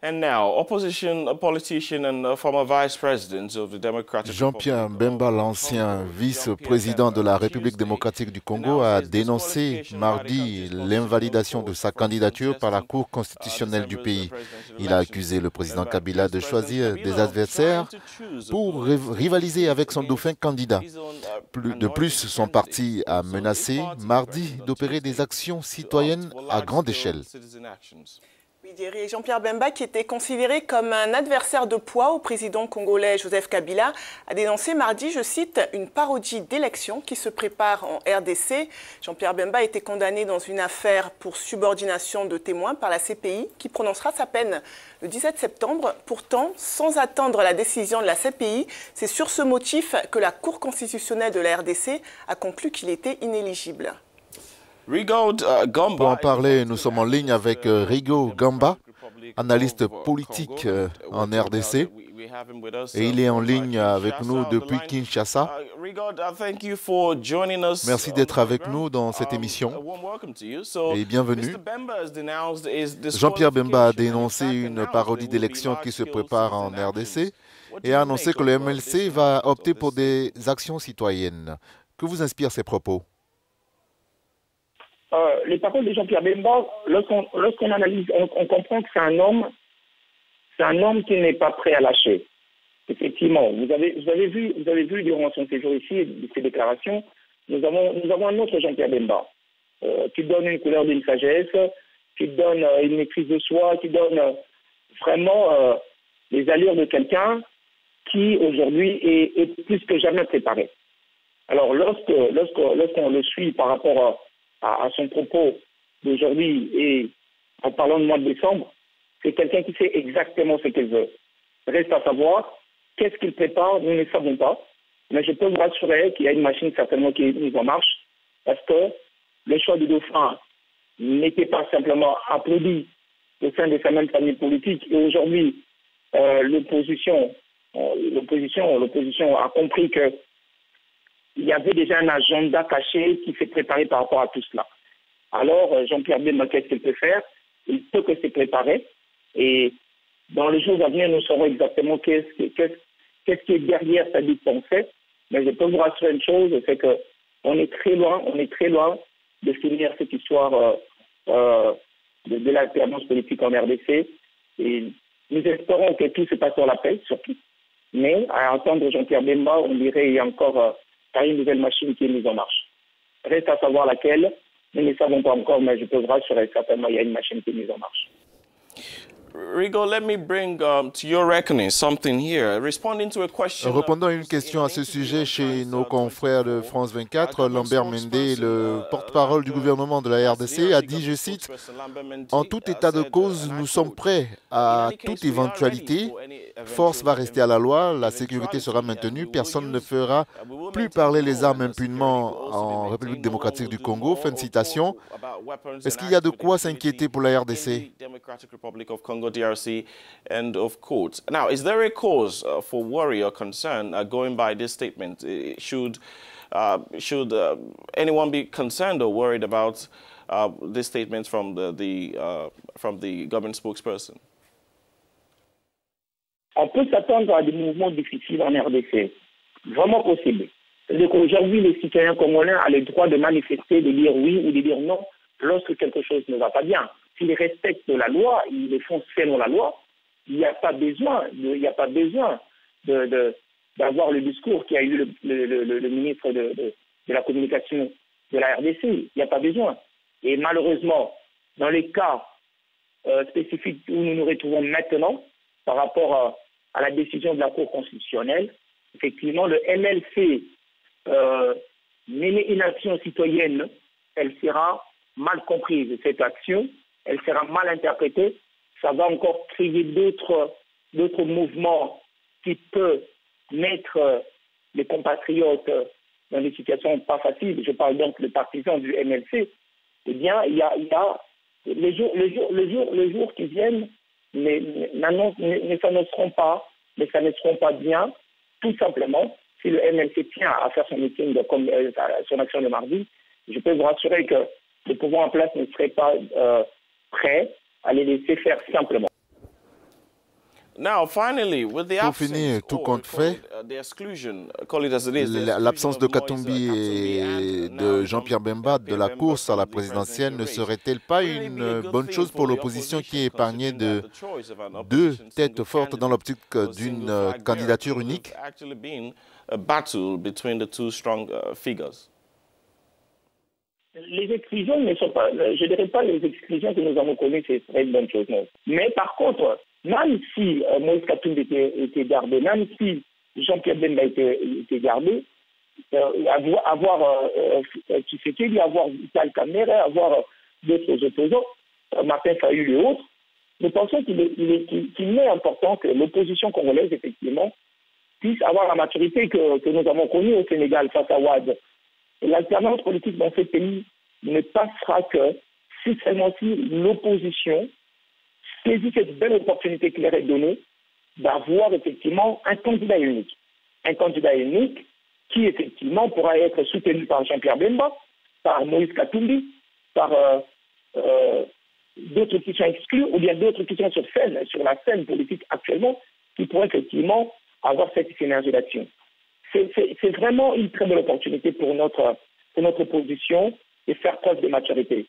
And now, opposition politician and former vice president of the Democratic Republic Jean-Pierre of Bemba, Congo, l'ancien Jean-Pierre vice-président de Bemba, la on République Tuesday démocratique du Congo, announced a his dénoncé disqualification by the mardi country's constitutional l'invalidation de court sa from candidature par la contesting Cour constitutionnelle du December's pays. presidential Il a elections. accusé le président Bemba Kabila accused de President choisir des Kabila of trying adversaires to choose pour opponents to rivaliser avec compete son dauphin against candidat. his own De plus, anointed son candidates. parti a Also, his menacé party mardi threatened on d'opérer des Tuesday actions to opt citoyennes for à grande large-scale échelle. citizen actions. Et Jean-Pierre Bemba, qui était considéré comme un adversaire de poids au président congolais Joseph Kabila, a dénoncé mardi, je cite, une parodie d'élection qui se prépare en RDC. Jean-Pierre Bemba a été condamné dans une affaire pour subordination de témoins par la CPI, qui prononcera sa peine le 17 septembre. Pourtant, sans attendre la décision de la CPI, c'est sur ce motif que la Cour constitutionnelle de la RDC a conclu qu'il était inéligible. Pour en parler, nous sommes en ligne avec Rigaud Gamba, analyste politique en RDC, et il est en ligne avec nous depuis Kinshasa. Merci d'être avec nous dans cette émission et bienvenue. Jean-Pierre Bemba a dénoncé une parodie d'élection qui se prépare en RDC et a annoncé que le MLC va opter pour des actions citoyennes. Que vous inspirent ces propos? Les paroles de Jean-Pierre Bemba, lorsqu'on analyse, on comprend que c'est un homme qui n'est pas prêt à lâcher. Effectivement, vous avez vu durant son séjour ici, ses déclarations, nous avons un autre Jean-Pierre Bemba, qui donne une couleur d'une sagesse, qui donne une maîtrise de soi, qui donne vraiment les allures de quelqu'un qui aujourd'hui est plus que jamais préparé. Alors lorsqu'on le suit par rapport à son propos d'aujourd'hui et en parlant de mois de décembre, c'est quelqu'un qui sait exactement ce qu'il veut. Reste à savoir qu'est-ce qu'il prépare, nous ne savons pas, mais je peux vous rassurer qu'il y a une machine certainement qui est mise en marche parce que le choix du dauphin n'était pas simplement applaudi au sein de sa même famille politique et aujourd'hui l'opposition a compris que il y avait déjà un agenda caché qui s'est préparé par rapport à tout cela. Alors, Jean-Pierre Bemba, qu'est-ce qu'il peut faire? Il peut que se préparer. Et dans les jours à venir, nous saurons exactement qu'est-ce qui est derrière sa vie de pensée. Mais je peux vous rassurer une chose, c'est qu'on est très loin de finir cette histoire de l'alternance politique en RDC. Et nous espérons que tout se passe sur la paix, surtout. Mais à entendre Jean-Pierre Bemba, on dirait qu'il y a encore une nouvelle machine qui est mise en marche. Reste à savoir laquelle, nous ne savons pas encore, mais je peux vous rassurer, certainement il y a une machine qui est mise en marche. Rigaud, let me bring to your reckoning something here. Responding to a question. Répondant à une question à ce sujet chez nos confrères de France 24, Lambert Mende, le porte-parole du gouvernement de la RDC, a dit, je cite, « En tout état de cause, nous sommes prêts à toute éventualité. Force va rester à la loi, la sécurité sera maintenue, personne ne fera plus parler les armes impunément en République démocratique du Congo. » Fin de citation. Est-ce qu'il y a de quoi s'inquiéter pour la RDC? DRC, end of quote. Now, is there a cause for worry or concern going by this statement? Should anyone be concerned or worried about this statement from the government spokesperson? On peut s'attendre à des mouvements difficiles en RDC, vraiment possible. C'est-à-dire qu'aujourd'hui, les citoyens congolais ont le droit de manifester, de dire oui ou de dire non lorsque quelque chose ne va pas bien. S'ils respectent la loi, ils le font selon la loi, il n'y a pas besoin d'avoir le discours qu'a eu le ministre de la communication de la RDC. Il n'y a pas besoin. Et malheureusement, dans les cas spécifiques où nous nous retrouvons maintenant, par rapport à la décision de la Cour constitutionnelle, effectivement, le MLC mener une action citoyenne, elle sera mal comprise, cette action. Elle sera mal interprétée, ça va encore créer d'autres mouvements qui peuvent mettre les compatriotes dans des situations pas faciles. Je parle donc des partisans du MLC. Eh bien, il y a les jours qui viennent ne s'annonceront pas bien, tout simplement. Si le MLC tient à faire son meeting comme son action de mardi, je peux vous rassurer que le pouvoir en place ne serait pas prêt à les laisser faire simplement. Pour finir, tout compte fait, l'absence de Katumbi et de Jean-Pierre Bemba de la course à la présidentielle ne serait-elle pas une bonne chose pour l'opposition qui est épargnée de deux têtes fortes dans l'optique d'une candidature unique? Les exclusions ne sont pas, je ne dirais pas les exclusions que nous avons connues, c'est une bonne chose, non. Mais par contre, même si Moïse Katumbi était gardé, même si Jean-Pierre Bemba était gardé, avoir Tshisekedi, avoir Vital Kamerhe, avoir d'autres opposants, Martin Fayulu et autres, nous pensons qu'il est important que l'opposition congolaise, effectivement, puisse avoir la maturité que nous avons connue au Sénégal face à Ouad. L'alternance politique dans ce pays ne passera que si seulement si l'opposition saisit cette belle opportunité qui leur est donnée d'avoir effectivement un candidat unique. Un candidat unique qui effectivement pourra être soutenu par Jean-Pierre Bemba, par Moïse Katumbi, par d'autres qui sont exclus ou bien d'autres qui sont sur la scène politique actuellement qui pourraient effectivement avoir cette synergie d'action. C'est vraiment une très belle opportunité pour notre position et faire preuve de maturité.